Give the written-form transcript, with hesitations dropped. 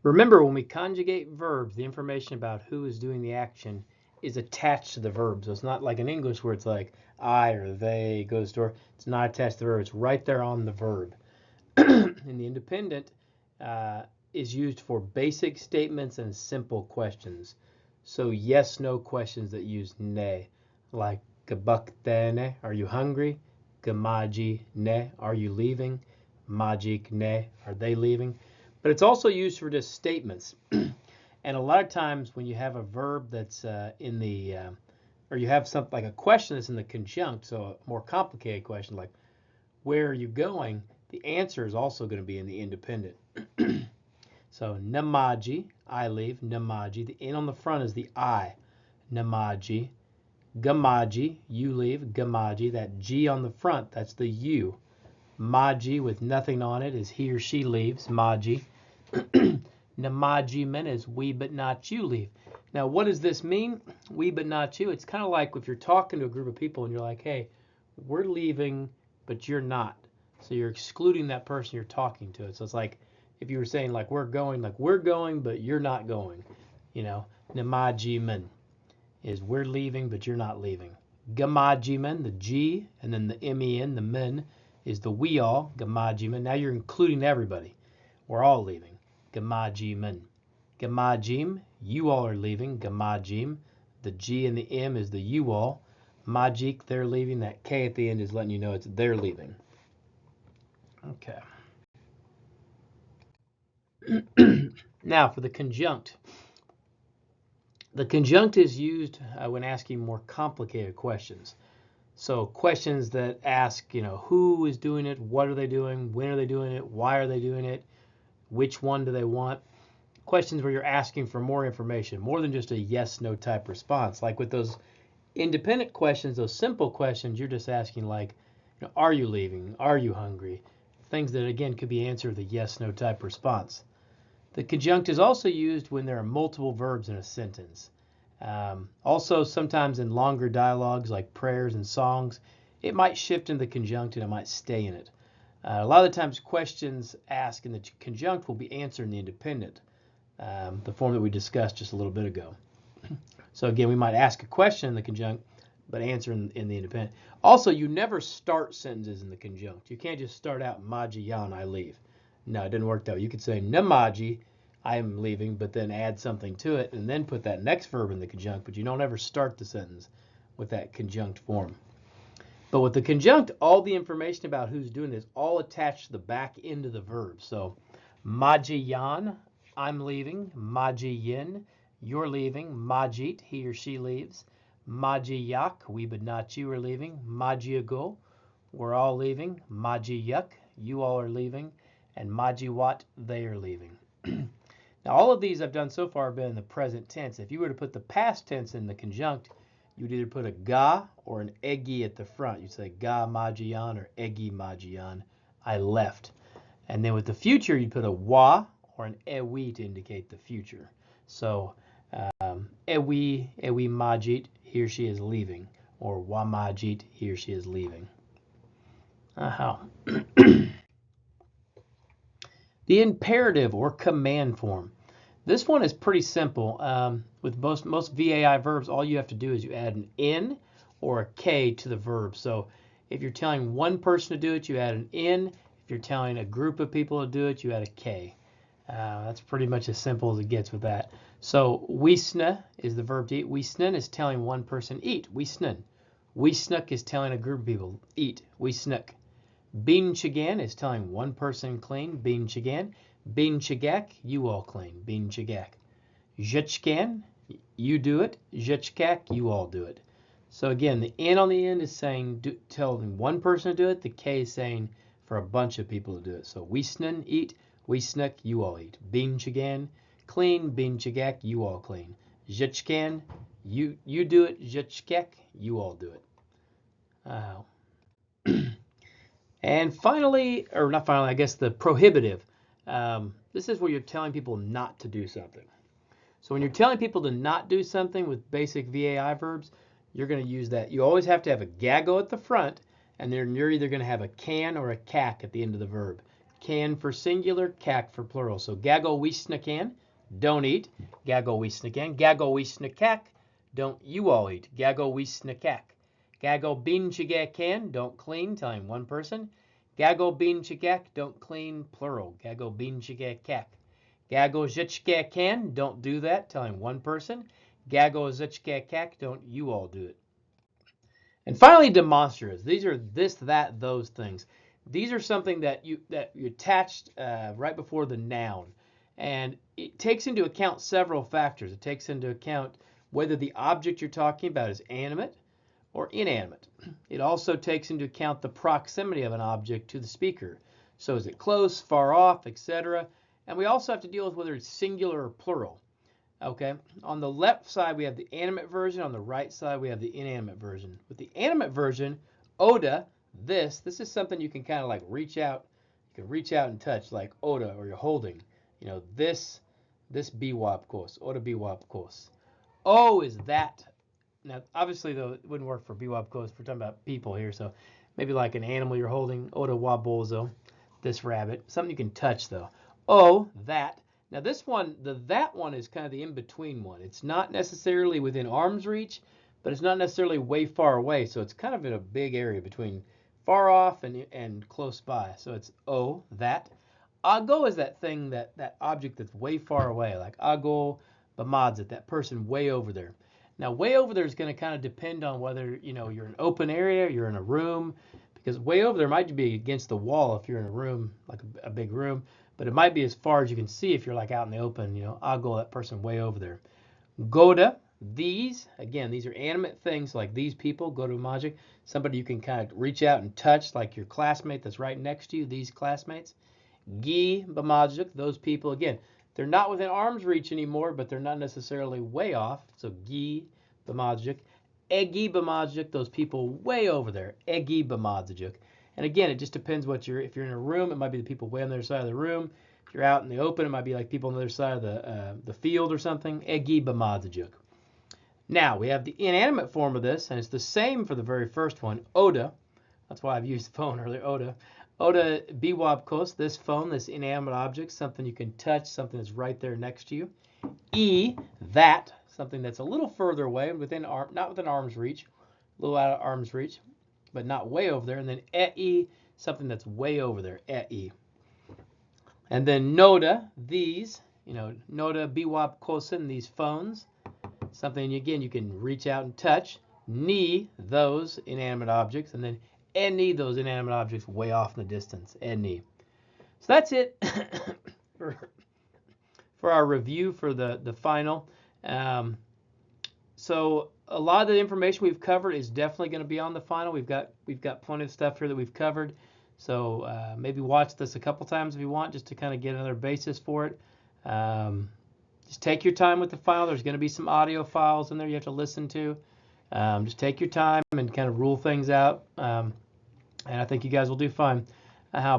Remember, when we conjugate verbs, the information about who is doing the action is attached to the verb. So it's not like in English where it's like I or they go to the store. It's not attached to the verb. It's right there on the verb. And the independent is used for basic statements and simple questions. So yes, no questions that use ne, like gabaktene, are you hungry? Gamaji ne, are you leaving? Majik ne, are they leaving? But it's also used for just statements. And a lot of times when you have a verb that's in the, or you have something like a question that's in the conjunct, so a more complicated question like, where are you going? The answer is also going to be in the independent. So namaji, I leave, namaji. The N on the front is the I, namaji. Gamaji, you leave, gamaji. That G on the front, that's the you. Maji with nothing on it is he or she leaves, maji. Namaji men is we but not you leave. Now what does this mean? We but not you. It's kind of like if you're talking to a group of people and you're like, hey, we're leaving, but you're not. So you're excluding that person you're talking to. So it's like if you were saying like we're going, but you're not going. You know, namaji men is we're leaving, but you're not leaving. Gamaji men, the G, and then the men, the men, is the we all, gamaji men. Now you're including everybody. We're all leaving. Gamajim men. Gamajim, you all are leaving. Gamajim. The G and the M is the you all. Majik, they're leaving. That K at the end is letting you know it's they're leaving. Okay. Now for the conjunct. The conjunct is used when asking more complicated questions. So questions that ask, who is doing it, what are they doing, when are they doing it, why are they doing it, which one do they want? Questions where you're asking for more information, more than just a yes, no type response. Like with those independent questions, those simple questions, you're just asking like, are you leaving? Are you hungry? Things that again could be answered with a yes, no type response. The conjunct is also used when there are multiple verbs in a sentence. Also, sometimes in longer dialogues like prayers and songs, it might shift into the conjunct and it might stay in it. A lot of the times questions asked in the conjunct will be answered in the independent, the form that we discussed just a little bit ago. So again, we might ask a question in the conjunct, but answer in the independent. Also, you never start sentences in the conjunct. You can't just start out Majiyan, I leave. No, it didn't work that way. You could say Namaji, I am leaving, but then add something to it and then put that next verb in the conjunct, but you don't ever start the sentence with that conjunct form. But with the conjunct, all the information about who's doing this all attached to the back end of the verb. So Majiyan, I'm leaving. Majiyin, you're leaving. Majit, he or she leaves. Majiyak, we but not you are leaving. Majiago, we're all leaving. Majiyuk, you all are leaving. And Majiwat, they are leaving. Now all of these I've done so far have been in the present tense. If you were to put the past tense in the conjunct, you'd either put a ga or an egi at the front. You'd say ga majian or egi majian, I left. And then with the future, you'd put a wa or an ewi to indicate the future. So ewi majit, he or she is leaving, or wa majit, he or she is leaving. The imperative or command form. This one is pretty simple. With most VAI verbs, all you have to do is you add an N or a K to the verb. So if you're telling one person to do it, you add an N. If you're telling a group of people to do it, you add a K. That's pretty much as simple as it gets with that. So wisna is the verb to eat. Wisnen is telling one person eat. Wisnen. Wisnuk is telling a group of people eat. Wisnuk. Bin chigan is telling one person clean. Bin chigan. Bin chigak, you all clean. Bin chigak. Zhechkan, you do it. Zhechkak, you all do it. So again, the N on the end is saying telling one person to do it. The K is saying for a bunch of people to do it. So wisnen, eat. Wisnuk, you all eat. Bin chigan, clean. Bin chigak, you all clean. Zhechkan, you do it. Zhechkak, you all do it. And finally, or not finally, I guess the prohibitive. This is where you're telling people not to do something. So when you're telling people to not do something with basic VAI verbs, you're going to use that. You always have to have a gago at the front, and then you're either going to have a can or a cac at the end of the verb. can for singular, kak for plural. So gagowisnakan, don't eat. Gagowisnakan. Gagowisnakak, don't you all eat. Gagowisnakak. Gagobinchagakan, don't clean, telling one person. Gagobinchagak, don't clean, plural. Gagobinchagakak. Gagozhichgakan, don't do that, telling one person. Gagozhichgakak, don't you all do it. And finally, demonstratives. These are this, that, those things. These are something that you attached right before the noun, and it takes into account several factors. It takes into account whether the object you're talking about is animate or inanimate. It also takes into account the proximity of an object to the speaker. So is it close, far off, etc. And we also have to deal with whether it's singular or plural. Okay, on the left side we have the animate version, on the right side we have the inanimate version. With the animate version, oda, this is something you can kind of like reach out, you can reach out and touch, like oda, or you're holding, you know, this biwapkos, oda biwapkos. O is that. Now obviously though it wouldn't work for biwapkos, we're talking about people here, so maybe like an animal you're holding, oda wabozo, this rabbit, something you can touch though. O, that. Now this one, that one is kind of the in-between one. It's not necessarily within arm's reach, but it's not necessarily way far away. So it's kind of in a big area between far off and close by. So it's O, that. Ago is that thing, that object that's way far away, like ago bamadzit, that person way over there. Now way over there is going to kind of depend on whether, you know, you're in an open area, you're in a room, because way over there might be against the wall if you're in a room, like a big room. But it might be as far as you can see if you're like out in the open, you know, ago, that person way over there. Goda, these, again, these are animate things like these people, goda magic, somebody you can kind of reach out and touch, like your classmate that's right next to you, these classmates. Gi bamagic, those people, again, they're not within arm's reach anymore, but they're not necessarily way off. So gi bamagic. Egi bamagic, those people way over there. Egi bamagic. And again, it just depends if you're in a room, it might be the people way on the other side of the room. If you're out in the open, it might be like people on the other side of the field or something. Egi bamadzijuk. Now, we have the inanimate form of this, and it's the same for the very first one, oda. That's why I've used the phone earlier, oda. Oda biwabkos, this phone, this inanimate object, something you can touch, something that's right there next to you. E, that, something that's a little further away, not within arm's reach, a little out of arm's reach, but not way over there. And then e, something that's way over there, e. And then noda, these, you know, noda biwap kosin, these phones, something again you can reach out and touch. Ni, those inanimate objects, and then eni, those inanimate objects way off in the distance, eni. So that's it for our review for the final. So a lot of the information we've covered is definitely going to be on the final. We've got plenty of stuff here that we've covered. So maybe watch this a couple times if you want, just to kind of get another basis for it. Just take your time with the final. There's going to be some audio files in there you have to listen to. Just take your time and kind of rule things out. And I think you guys will do fine. How,